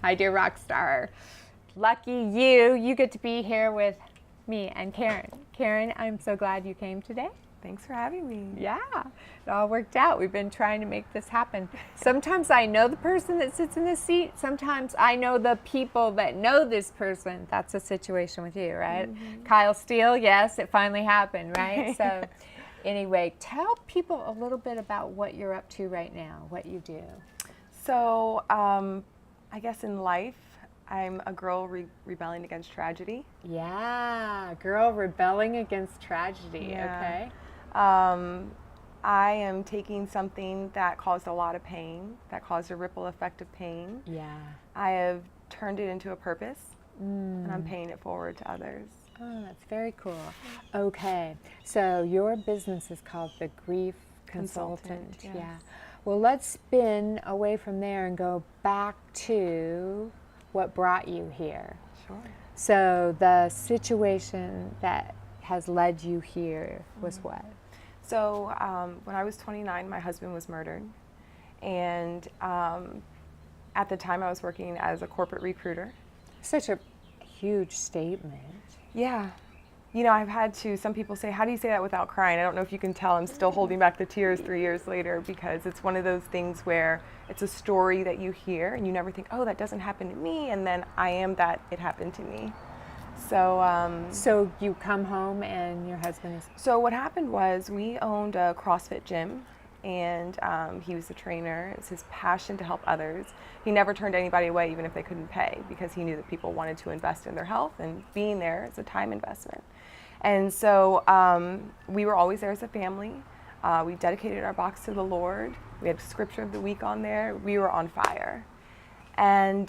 Hi, dear rock star. Lucky you get to be here with me and Karen. Karen, I'm so glad you came today. Thanks for having me. Yeah, it all worked out. We've been trying to make this happen. Sometimes I know the person that sits in this seat. Sometimes I know the people that know this person. That's a situation with you, right? Mm-hmm. Kyle Steele, yes, it finally happened, right? So anyway, tell people a little bit about what you're up to right now, what you do. So I guess in life, I'm a girl rebelling against tragedy. Yeah, girl rebelling against tragedy, Yeah. Okay. I am taking something that caused a lot of pain, that caused a ripple effect of pain. Yeah. I have turned it into a purpose, and I'm paying it forward to others. Oh, that's very cool. Okay, so your business is called the Grief Consultant. Yes. Yeah. Well, let's spin away from there and go back to what brought you here. Sure. So the situation that has led you here was what? So when I was 29, my husband was murdered. And at the time I was working as a corporate recruiter. Such a huge statement. Yeah. You know, I've had to, some people say, how do you say that without crying? I don't know if you can tell, I'm still holding back the tears 3 years later, because it's one of those things where it's a story that you hear and you never think, oh, that doesn't happen to me, and then I am that it happened to me. So so you come home and your husband is... So what happened was we owned a CrossFit gym, and he was a trainer. It was his passion to help others. He never turned anybody away, even if they couldn't pay, because he knew that people wanted to invest in their health, and being there is a time investment. And so we were always there as a family. We dedicated our box to the Lord. We had scripture of the week on there. We were on fire. And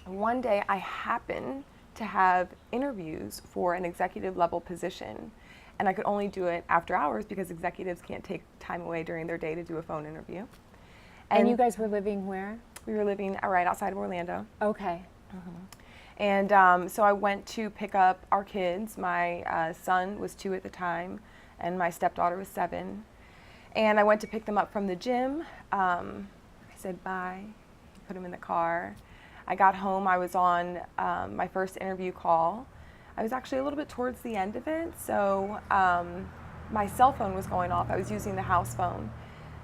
one day I happened to have interviews for an executive level position. And I could only do it after hours because executives can't take time away during their day to do a phone interview. And you guys were living where? We were living right outside of Orlando. Okay. And so I went to pick up our kids. My son was 2 at the time, and my stepdaughter was 7. And I went to pick them up from the gym. I said bye, put them in the car. I got home, I was on my first interview call. I was actually a little bit towards the end of it, so my cell phone was going off. I was using the house phone.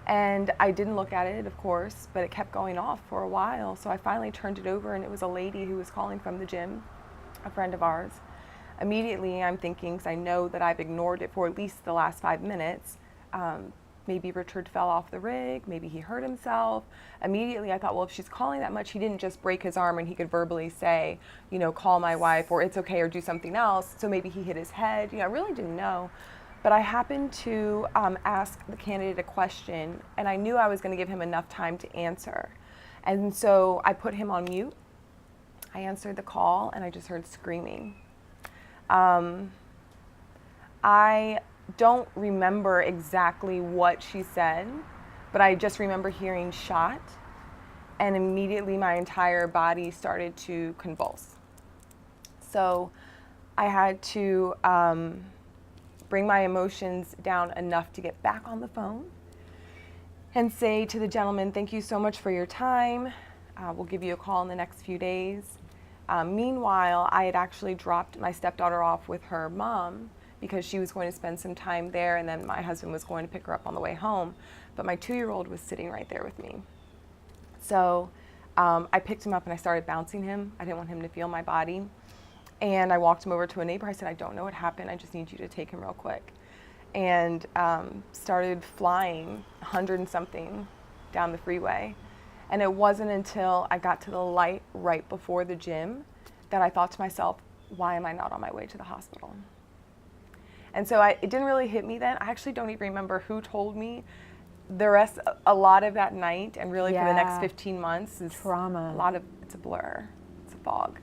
And I didn't look at it, of course, but it kept going off for a while. So I finally turned it over, and it was a lady who was calling from the gym, a friend of ours. Immediately, I'm thinking, because I know that I've ignored it for at least the last 5 minutes, maybe Richard fell off the rig, maybe he hurt himself. Immediately, I thought, well, if she's calling that much, he didn't just break his arm and he could verbally say, you know, call my wife, or it's okay, or do something else. So maybe he hit his head. You know, I really didn't know. But I happened to ask the candidate a question, and I knew I was going to give him enough time to answer. And so I put him on mute. I answered the call, and I just heard screaming. I don't remember exactly what she said, but I just remember hearing shot, and immediately my entire body started to convulse. So I had to bring my emotions down enough to get back on the phone and say to the gentleman, thank you so much for your time. We'll give you a call in the next few days. Meanwhile, I had actually dropped my stepdaughter off with her mom because she was going to spend some time there, and then my husband was going to pick her up on the way home. But my 2-year-old was sitting right there with me. So I picked him up and I started bouncing him. I didn't want him to feel my body. And I walked him over to a neighbor. I said, I don't know what happened. I just need you to take him real quick. And started flying 100 and something down the freeway. And it wasn't until I got to the light right before the gym that I thought to myself, why am I not on my way to the hospital? And so it didn't really hit me then. I actually don't even remember who told me. The rest, a lot of that night, and really for the next 15 months, is trauma. It's a blur. It's a fog.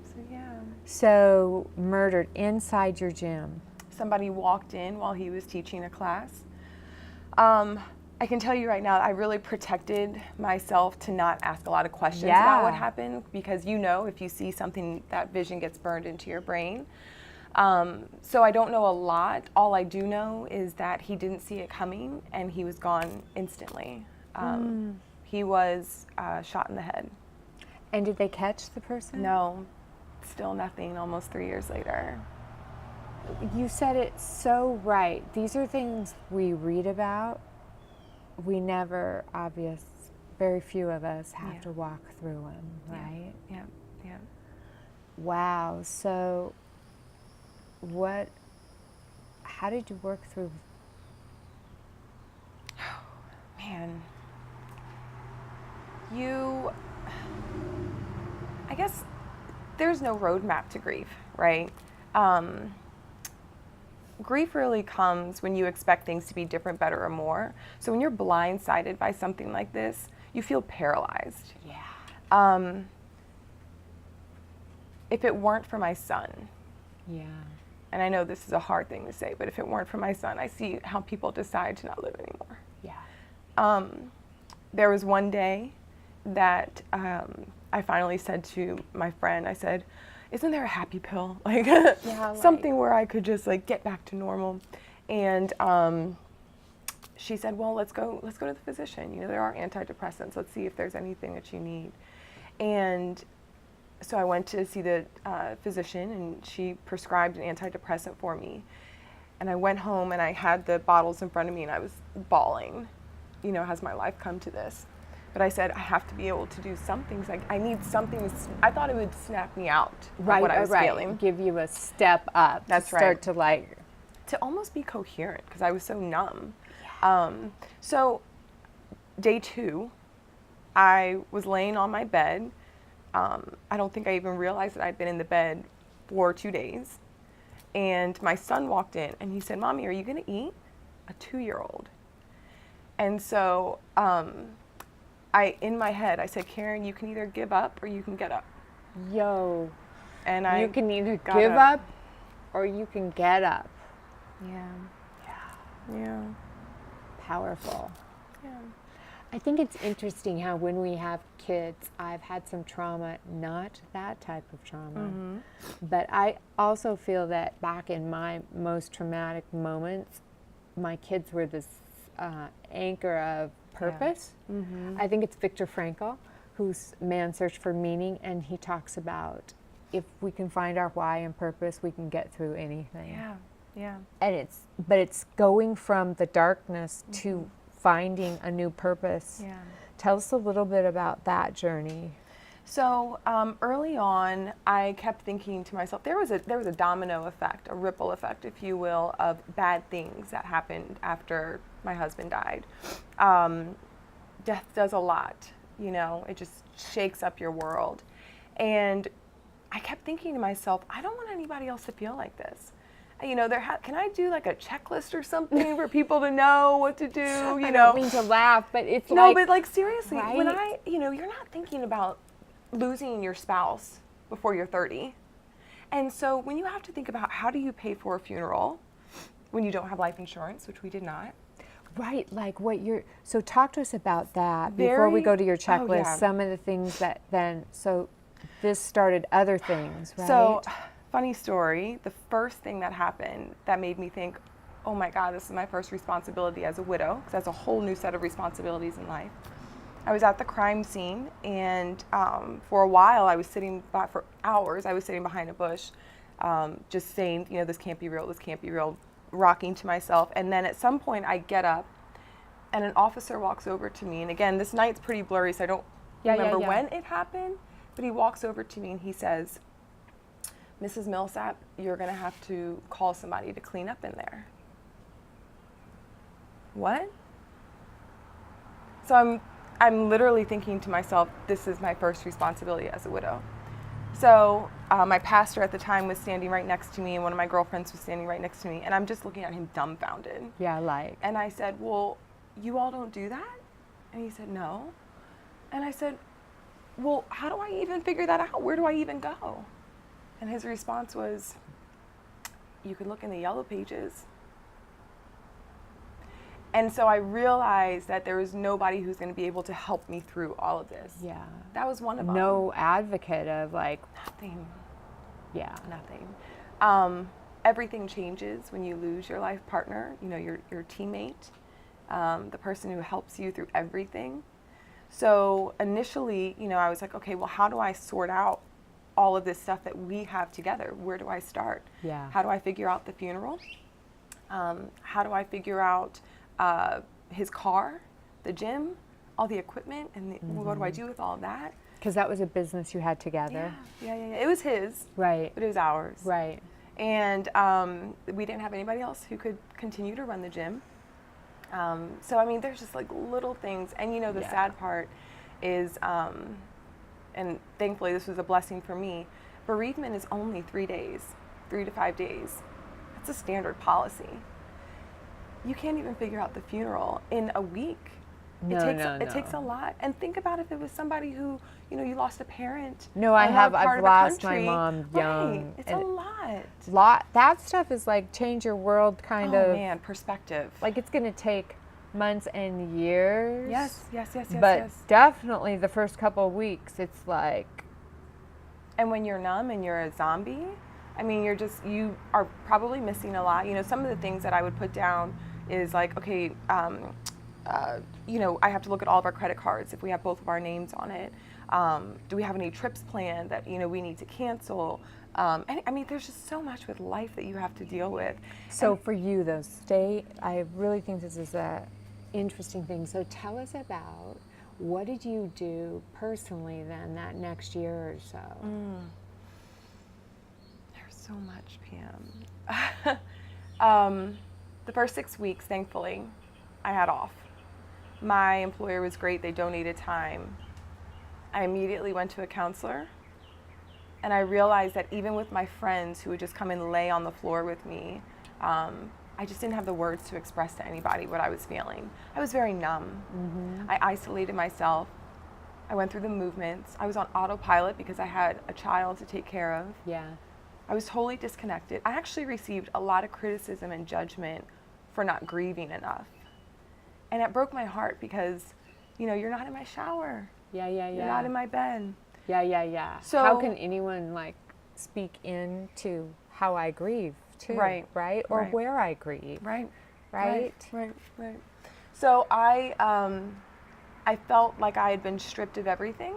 So yeah. So murdered inside your gym. Somebody walked in while he was teaching a class. I can tell you right now, I really protected myself to not ask a lot of questions about what happened, because you know, if you see something, that vision gets burned into your brain. So I don't know a lot. All I do know is that he didn't see it coming, and he was gone instantly. He was shot in the head. And did they catch the person? No, still nothing almost 3 years later. You said it so right. These are things we read about. We never, very few of us have to walk through them, right? Yeah, yeah. Wow. So how did you work through? Man, I guess there's no roadmap to grief, right? Grief really comes when you expect things to be different, better, or more. So when you're blindsided by something like this, you feel paralyzed. Yeah. If it weren't for my son, Yeah. and I know this is a hard thing to say, but if it weren't for my son, I see how people decide to not live anymore. Yeah. There was one day that I finally said to my friend, I said, isn't there a happy pill? Like, something where I could just like get back to normal. And she said, well, let's go to the physician. You know, there are antidepressants. Let's see if there's anything that you need. And so I went to see the physician, and she prescribed an antidepressant for me. And I went home, and I had the bottles in front of me, and I was bawling. You know, has my life come to this? But I said, I have to be able to do something. Like, I need something. I thought it would snap me out of what I was feeling. Give you a step up. That's to start to almost be coherent, because I was so numb. Yeah. So day 2, I was laying on my bed. I don't think I even realized that I'd been in the bed for 2 days. And my son walked in, and he said, Mommy, are you going to eat? A 2-year-old. And so in my head, I said, Karen, you can either give up or you can get up. Yo. And you can either give up or you can get up. Yeah. Yeah. Powerful. Yeah. I think it's interesting how when we have kids, I've had some trauma, not that type of trauma, but I also feel that back in my most traumatic moments, my kids were this anchor of purpose. Yeah. I think it's Viktor Frankl, whose Man's Search for Meaning, and he talks about if we can find our why and purpose, we can get through anything. Yeah, yeah. And it's going from the darkness to finding a new purpose. Yeah. Tell us a little bit about that journey. So early on, I kept thinking to myself, there was a domino effect, a ripple effect, if you will, of bad things that happened after my husband died. Death does a lot, you know, it just shakes up your world. And I kept thinking to myself, I don't want anybody else to feel like this. You know, can I do like a checklist or something for people to know what to do? You I know, don't mean to laugh, but it's no, but like seriously, right? when you're not thinking about losing your spouse before you're 30. And so when you have to think about how do you pay for a funeral when you don't have life insurance, which we did not. Right, like so talk to us about that before we go to your checklist, some of the things that so this started other things, right? So, funny story, the first thing that happened that made me think, oh my God, this is my first responsibility as a widow, because that's a whole new set of responsibilities in life. I was at the crime scene, and for a while, for hours, I was sitting behind a bush, just saying, you know, this can't be real, rocking to myself. And then at some point, I get up, and an officer walks over to me. And again, this night's pretty blurry, so I don't remember when it happened, but he walks over to me, and he says, Mrs. Millsap, you're going to have to call somebody to clean up in there. What? So I'm literally thinking to myself, this is my first responsibility as a widow. So my pastor at the time was standing right next to me, and one of my girlfriends was standing right next to me, and I'm just looking at him dumbfounded. Yeah, like. And I said, well, you all don't do that? And he said, no. And I said, well, how do I even figure that out? Where do I even go? And his response was, you could look in the yellow pages. And so I realized that there was nobody who's going to be able to help me through all of this. Yeah. That was one of them. No advocate of like. Nothing. Yeah. Nothing. Everything changes when you lose your life partner, you know, your teammate, the person who helps you through everything. So initially, I was like, okay, well, how do I sort out all of this stuff that we have together? Where do I start? Yeah. How do I figure out the funeral? How do I figure out his car, the gym, all the equipment, and what do I do with all of that? Because that was a business you had together. Yeah. It was his, Right. but it was ours. Right. And we didn't have anybody else who could continue to run the gym. So, I mean, there's just like little things. And, the sad part is, and thankfully this was a blessing for me, bereavement is only 3 days, 3 to 5 days. That's a standard policy. You can't even figure out the funeral in a week. It takes a lot. And think about if it was somebody who, you lost a parent. No, I've lost my mom young. Right. It's a lot. That stuff is like change your world kind of. Oh man, perspective. Like it's going to take months and years. Yes. But definitely the first couple of weeks, it's like. And when you're numb and you're a zombie, I mean, you are probably missing a lot. Some of the things that I would put down is like, okay, I have to look at all of our credit cards if we have both of our names on it. Do we have any trips planned that, we need to cancel? And I mean, there's just so much with life that you have to deal with. So for you, though, I really think this is a interesting thing. So tell us about what did you do personally then that next year or so? There's so much, Pam. The first 6 weeks, thankfully, I had off. My employer was great. They donated time. I immediately went to a counselor, and I realized that even with my friends who would just come and lay on the floor with me, I just didn't have the words to express to anybody what I was feeling. I was very numb. Mm-hmm. I isolated myself. I went through the movements. I was on autopilot because I had a child to take care of. Yeah. I was totally disconnected. I actually received a lot of criticism and judgment for not grieving enough. And it broke my heart because, you're not in my shower. Yeah. You're not in my bed. Yeah. So how can anyone speak into how I grieve too? Right. Or where I grieve. Right. So I felt like I had been stripped of everything.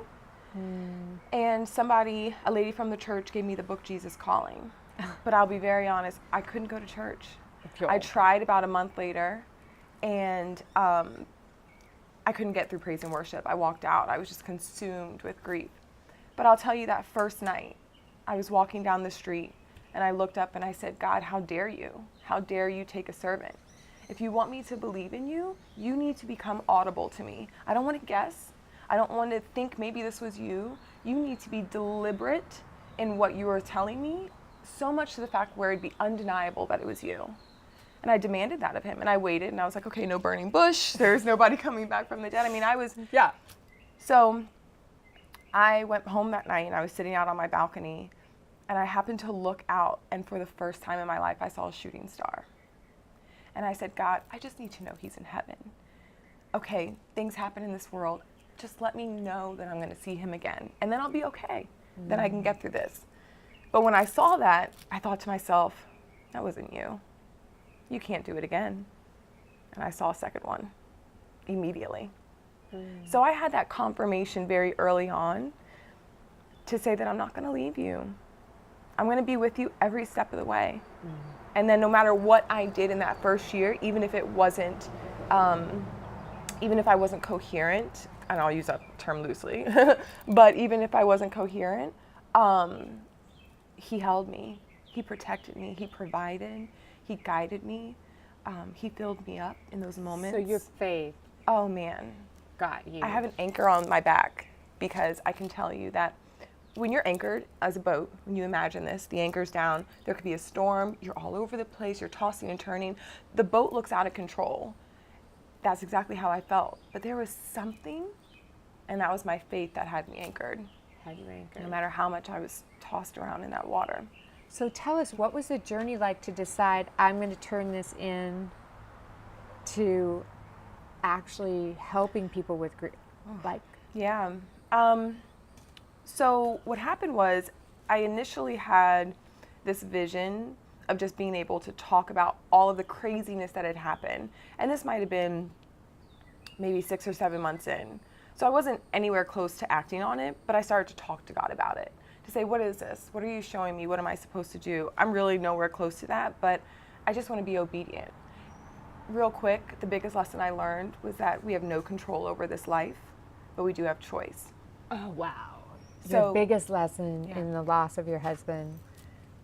And a lady from the church gave me the book Jesus Calling. But I'll be very honest, I couldn't go to church. I tried about a month later, and I couldn't get through praise and worship. I walked out. I was just consumed with grief. But I'll tell you, that first night, I was walking down the street, and I looked up and I said, God, how dare you? How dare you take a servant? If you want me to believe in you, you need to become audible to me. I don't want to guess. I don't want to think maybe this was you. You need to be deliberate in what you are telling me, so much to the fact where it'd be undeniable that it was you. And I demanded that of him, and I waited, and I was like, okay, no burning bush. There's nobody coming back from the dead. I mean, Yeah. So I went home that night, and I was sitting out on my balcony, and I happened to look out, and for the first time in my life, I saw a shooting star. And I said, God, I just need to know he's in heaven. Okay, things happen in this world. Just let me know that I'm going to see him again, and then I'll be okay. Then I can get through this. But when I saw that, I thought to myself, that wasn't you. You can't do it again. And I saw a second one immediately. So I had that confirmation very early on to say that I'm not going to leave you. I'm going to be with you every step of the way. And then no matter what I did in that first year, even if I wasn't coherent, and I'll use that term loosely, but even if I wasn't coherent, he held me, he protected me, he provided, he guided me, he filled me up in those moments. So your faith, oh man, got you. I have an anchor on my back, because I can tell you that when you're anchored as a boat, when you imagine this, the anchor's down, there could be a storm, you're all over the place, you're tossing and turning, the boat looks out of control. That's exactly how I felt. But there was something, and that was my faith that had me anchored. No matter how much I was tossed around in that water. So tell us, what was the journey like to decide I'm going to turn this in to actually helping people with grief? Yeah. So what happened was, I initially had this vision of just being able to talk about all of the craziness that had happened. And this might have been maybe 6 or 7 months in. So I wasn't anywhere close to acting on it, but I started to talk to God about it, to say, what is this? What are you showing me? What am I supposed to do? I'm really nowhere close to that, but I just want to be obedient. Real quick, the biggest lesson I learned was that we have no control over this life, but we do have choice. Oh, wow. So- Your biggest lesson Yeah. in the loss of your husband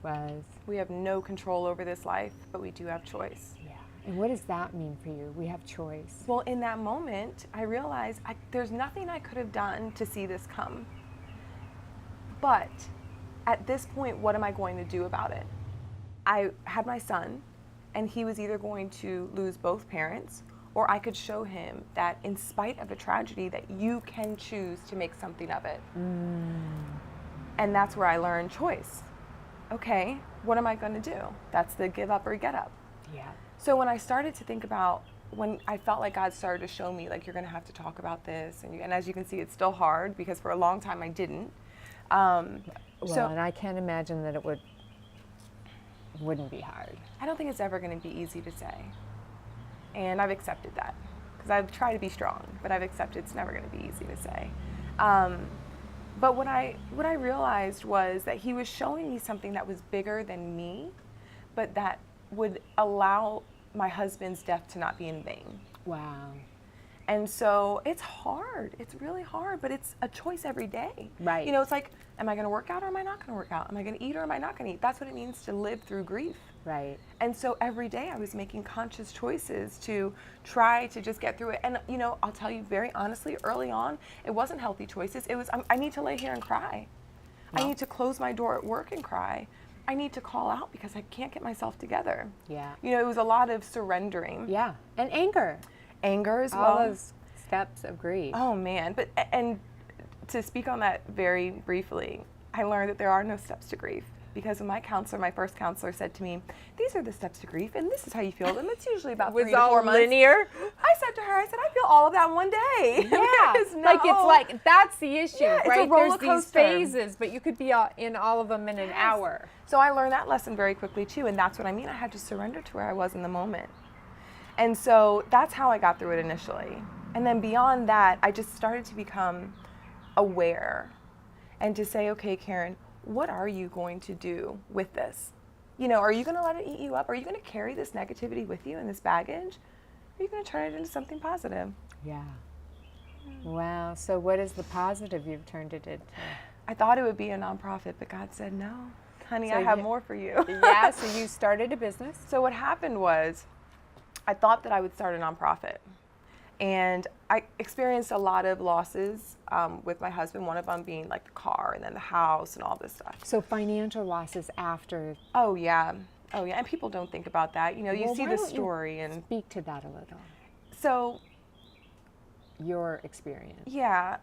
was? We have no control over this life, but we do have choice. Yeah. And what does that mean for you? We have choice. Well, in that moment, I realized there's nothing I could have done to see this come. But at this point, what am I going to do about it? I had my son, and he was either going to lose both parents, or I could show him that in spite of a tragedy, that you can choose to make something of it. And that's where I learned choice. Okay, what am I going to do? That's the give up or get up. Yeah. So when I started to think about, when I felt like God started to show me, like, you're going to have to talk about this, and as you can see, it's still hard because for a long time I didn't. And I can't imagine that it wouldn't be hard. I don't think it's ever going to be easy to say, and I've accepted that because I've tried to be strong, but I've accepted it's never going to be easy to say. But what I realized was that he was showing me something that was bigger than me, but that would allow my husband's death to not be in vain. Wow. And so it's hard. It's really hard, but it's a choice every day. Right. You know, it's like, am I going to work out or am I not going to work out? Am I going to eat or am I not going to eat? That's what it means to live through grief. Right. And so every day I was making conscious choices to try to just get through it. And, you know, I'll tell you very honestly, early on, it wasn't healthy choices. It was, I need to lay here and cry. No. I need to close my door at work and cry. I need to call out because I can't get myself together. Yeah. You know, it was a lot of surrendering. Yeah. And anger. Anger as well. All those steps of grief. Oh man, and to speak on that very briefly, I learned that there are no steps to grief because when my first counselor said to me, these are the steps to grief and this is how you feel, and it's usually about 3 to 4 months. Linear? I said to her, I said, I feel all of that in one day. Yeah. There's Like it's like, that's the issue, Yeah, it's a right? roller There's these coaster. phases, but you could be in all of them in an hour. So I learned that lesson very quickly too, and that's what I mean. I had to surrender to where I was in the moment. And so that's how I got through it initially. And then beyond that, I just started to become aware and to say, okay, Karen, what are you going to do with this? You know, are you going to let it eat you up? Are you going to carry this negativity with you and this baggage? Are you going to turn it into something positive? Yeah. Wow. So what is the positive you've turned it into? I thought it would be a nonprofit, but God said, no, honey, So I have you- more for you. Yeah. So you started a business. So what happened was I thought that I would start a nonprofit. And I experienced a lot of losses with my husband, one of them being like the car and then the house and all this stuff. So financial losses after. Oh, yeah. Oh, yeah. And people don't think about that. You know, you Well, see why the don't you story. And speak to that a little. so, Your experience. yeah.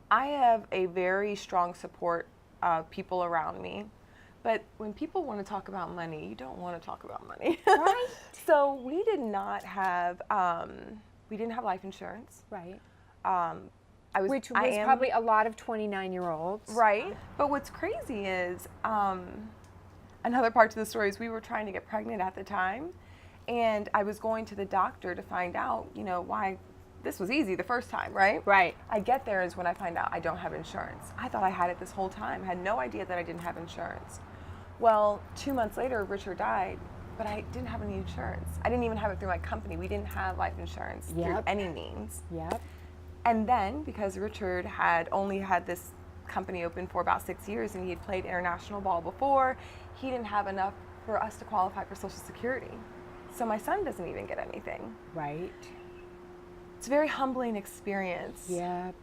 I have a very strong support of people around me. But when people want to talk about money, you don't want to talk about money. Right. So we didn't have life insurance. Right. Which Which was probably a lot of 29-year-olds. right. But what's crazy is another part to the story is we were trying to get pregnant at the time, and I was going to the doctor to find out, you know, why. This was easy the first time, right? Right. I get there is when I find out I don't have insurance. I thought I had it this whole time. I had no idea that I didn't have insurance. Well, 2 months later, Richard died, but I didn't have any insurance. I didn't even have it through my company. We didn't have life insurance through Yep. any means. Yep. And then, because Richard had only had this company open for about 6 years and he had played international ball before, he didn't have enough for us to qualify for Social Security. So my son doesn't even get anything. Right. It's a very humbling experience. Yep.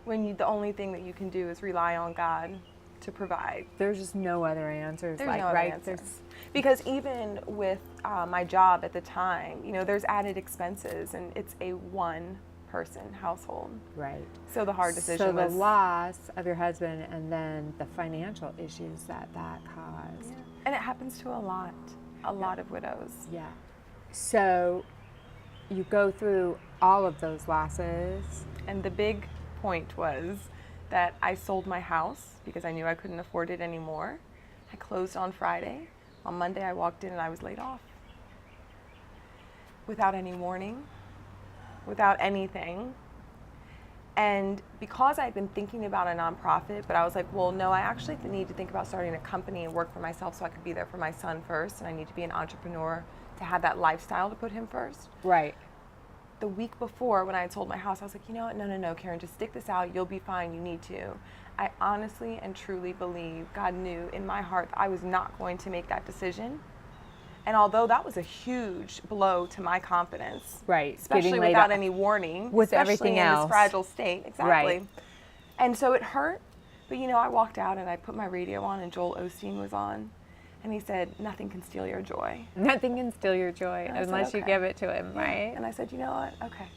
When the only thing that you can do is rely on God to provide. There's just no other answers. There's like, no other right? answer. There's, Because even with my job at the time, you know, there's added expenses, and it's a one-person household. right. So the hard decision So the was. loss of your husband and then the financial issues that caused. And it happens to a lot of widows. Yeah. So you go through all of those losses. And the big point was that I sold my house because I knew I couldn't afford it anymore. I closed on Friday. On Monday, I walked in and I was laid off. Without any warning, without anything. And because I'd been thinking about a nonprofit, but I was like, well, no, I actually need to think about starting a company and work for myself so I could be there for my son first. And I need to be an entrepreneur to have that lifestyle to put him first. Right. The week before, when I had sold my house, I was like, you know what? No, Karen, just stick this out. You'll be fine. You need to. I honestly and truly believe God knew in my heart that I was not going to make that decision. And although that was a huge blow to my confidence, right, especially without any warning, with everything else, in this fragile state, exactly. Right. And so it hurt, but I walked out and I put my radio on, and Joel Osteen was on, and he said, "Nothing can steal your joy. Nothing can steal your joy unless you give it to him, yeah. right?" And I said, "You know what? Okay."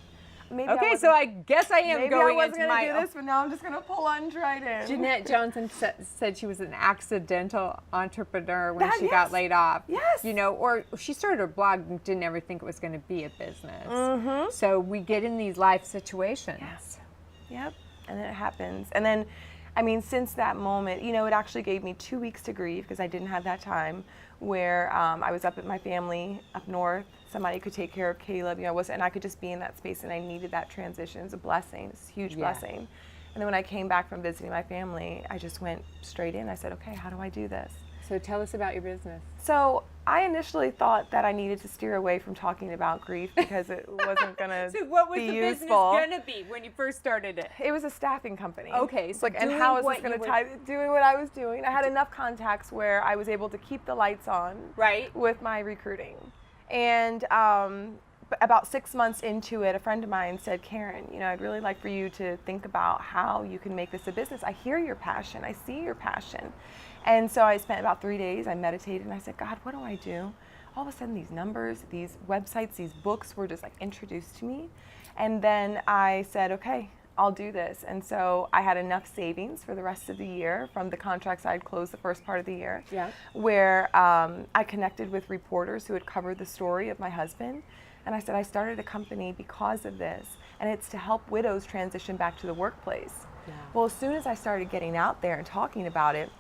Okay, so I guess I am going into my... Maybe I wasn't going to do this, but now I'm just going to pull Untitled. Jeanette Johnson said she was an accidental entrepreneur when she got laid off. Yes. Or she started her blog and didn't ever think it was going to be a business. Mm-hmm. So we get in these life situations. Yes. Yep. And then it happens. And then, since that moment, it actually gave me 2 weeks to grieve because I didn't have that time, where I was up at my family up north. Somebody could take care of Caleb, and I could just be in that space, and I needed that transition. It's a blessing. It's a huge blessing. And then when I came back from visiting my family, I just went straight in. I said, okay, how do I do this? So tell us about your business. So I initially thought that I needed to steer away from talking about grief because it wasn't going to be useful. So what was the business going to be when you first started it? It was a staffing company. Okay. So and how is this going to tie doing what I was doing? I had enough contacts where I was able to keep the lights on with my recruiting. And about 6 months into it, a friend of mine said, Karen, I'd really like for you to think about how you can make this a business. I hear your passion. I see your passion. And so I spent about 3 days. I meditated and I said, God, what do I do? All of a sudden, these numbers, these websites, these books were just introduced to me. And then I said, okay, I'll do this. And so I had enough savings for the rest of the year from the contracts I'd closed the first part of the year, where I connected with reporters who had covered the story of my husband. And I said, I started a company because of this, and it's to help widows transition back to the workplace. Yeah. Well, as soon as I started getting out there and talking about it,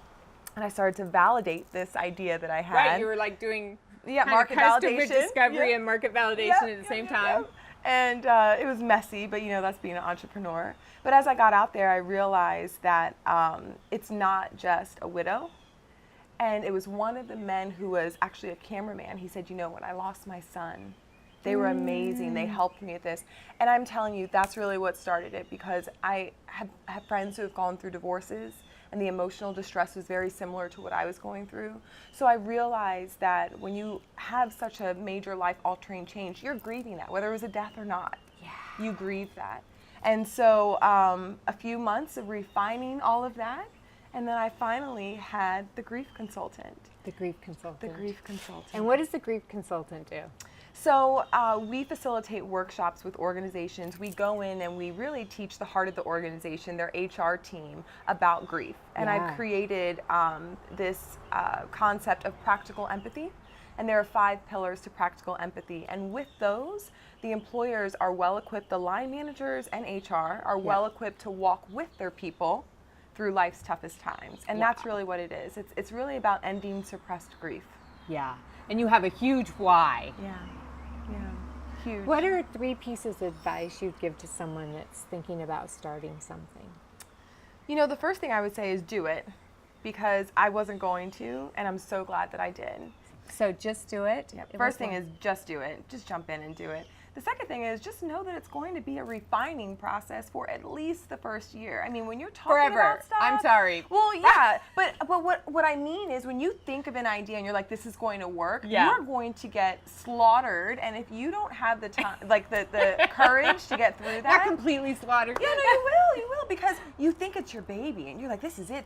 and I started to validate this idea that I had. Right, you were doing market validation. Discovery and market validation at the same time. And it was messy, but that's being an entrepreneur. But as I got out there, I realized that it's not just a widow. And it was one of the men who was actually a cameraman. He said, when I lost my son, they were amazing. They helped me at this. And I'm telling you, that's really what started it, because I have friends who have gone through divorces, and the emotional distress was very similar to what I was going through. So I realized that when you have such a major life-altering change, you're grieving that, whether it was a death or not. Yeah. You grieve that. And so a few months of refining all of that, and then I finally had the grief consultant. The grief consultant. The grief consultant. And what does the grief consultant do? So we facilitate workshops with organizations. We go in and we really teach the heart of the organization, their HR team, about grief. And I've created this concept of practical empathy. And there are 5 pillars to practical empathy. And with those, the employers are well equipped, the line managers and HR are well equipped to walk with their people through life's toughest times. And that's really what it is. It's really about ending suppressed grief. Yeah. And you have a huge why. Yeah. Huge. What are 3 pieces of advice you'd give to someone that's thinking about starting something? The first thing I would say is do it, because I wasn't going to, and I'm so glad that I did. So just do it? Yep. First thing is just do it. Just jump in and do it. The second thing is just know that it's going to be a refining process for at least the first year. When you're talking about stuff. I'm sorry. Well, yeah, but what I mean is when you think of an idea and you're like, this is going to work, you're going to get slaughtered. And if you don't have the time, the courage to get through that. Not completely slaughtered. Yeah, no, you will, because you think it's your baby and you're like, this is it.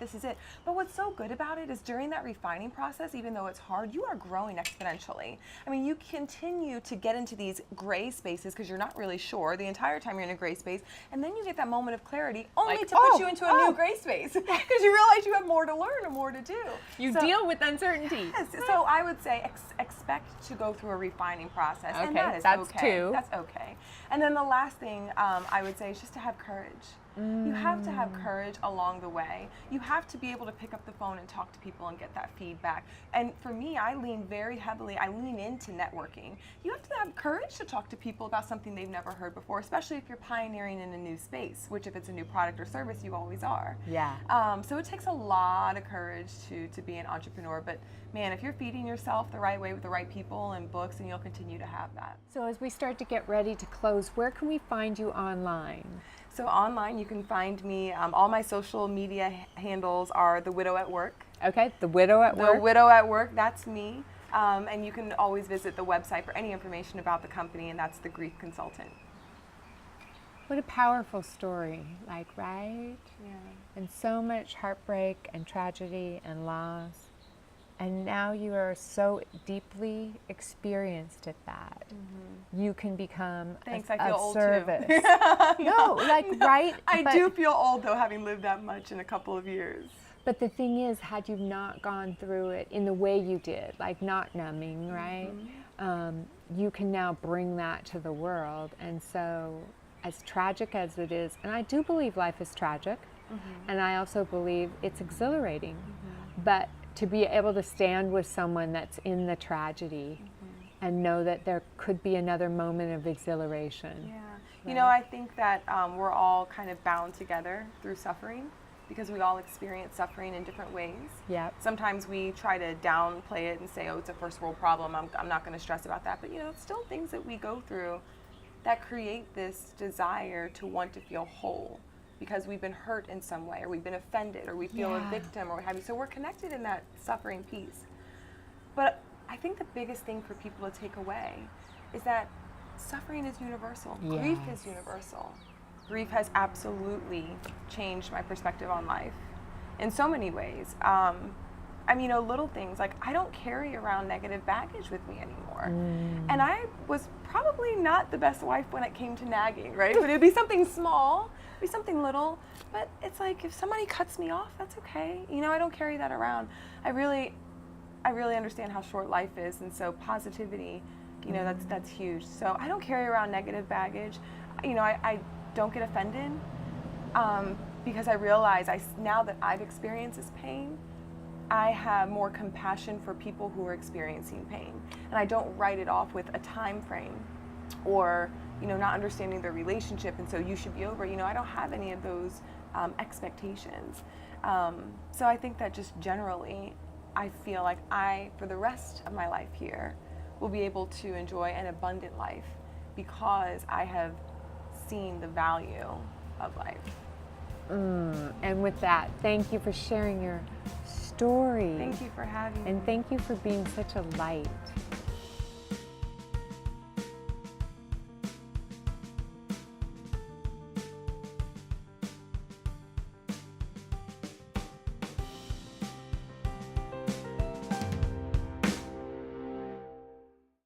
But what's so good about it is during that refining process, even though it's hard, you are growing exponentially. You continue to get into these gray spaces because you're not really sure the entire time you're in a gray space, and then you get that moment of clarity only to put you into a new gray space because you realize you have more to learn and more to do. You deal with uncertainty. Yes. So I would say expect to go through a refining process, and that's okay. 2. That's okay. And then the last thing I would say is just to have courage. You have to have courage along the way. You have to be able to pick up the phone and talk to people and get that feedback. And for me, I lean into networking. You have to have courage to talk to people about something they've never heard before, especially if you're pioneering in a new space, which if it's a new product or service, you always are. Yeah. So it takes a lot of courage to be an entrepreneur. But man, if you're feeding yourself the right way with the right people and books, and you'll continue to have that. So as we start to get ready to close, where can we find you online? So online, you can find me. All my social media handles are The Widow at Work. Okay, The Widow at Work. The Widow at Work, that's me. And you can always visit the website for any information about the company, and that's The Grief Consultant. What a powerful story, like, right? Yeah. And so much heartbreak and tragedy and loss. And now you are so deeply experienced at that. Mm-hmm. You can become Thanks, a, I feel of old service. too. No, like, right? I do feel old though, having lived that much in a couple of years. But the thing is, had you not gone through it in the way you did, like not numbing, right? Mm-hmm. You can now bring that to the world. And so, as tragic as it is, and I do believe life is tragic, mm-hmm. and I also believe it's exhilarating, mm-hmm. but to be able to stand with someone that's in the tragedy, mm-hmm. and know that there could be another moment of exhilaration. Yeah. Right? You know, I think that we're all kind of bound together through suffering, because we all experience suffering in different ways. Yep. Sometimes we try to downplay it and say, oh, it's a first world problem, I'm not going to stress about that. But you know, it's still things that we go through that create this desire to want to feel whole, because we've been hurt in some way, or we've been offended, or we feel a victim, or what have you. So we're connected in that suffering piece. But I think the biggest thing for people to take away is that suffering is universal. Yes. Grief is universal. Grief has absolutely changed my perspective on life in so many ways. I mean, you know, little things like I don't carry around negative baggage with me anymore. And I was probably not the best wife when it came to nagging, right? But it'd be something small, it'd be something little. But it's like, if somebody cuts me off, that's okay. You know, I don't carry that around. I really understand how short life is, and so positivity, you know, that's huge. So I don't carry around negative baggage. You know, I don't get offended because I realize now that I've experienced this pain, I have more compassion for people who are experiencing pain, and I don't write it off with a time frame or, you know, not understanding their relationship, and so you should be over. You know, I don't have any of those expectations. So I think that just generally, I feel like for the rest of my life here, will be able to enjoy an abundant life because I have seen the value of life. And with that, thank you for sharing your story. Thank you for having me. And thank you for being such a light.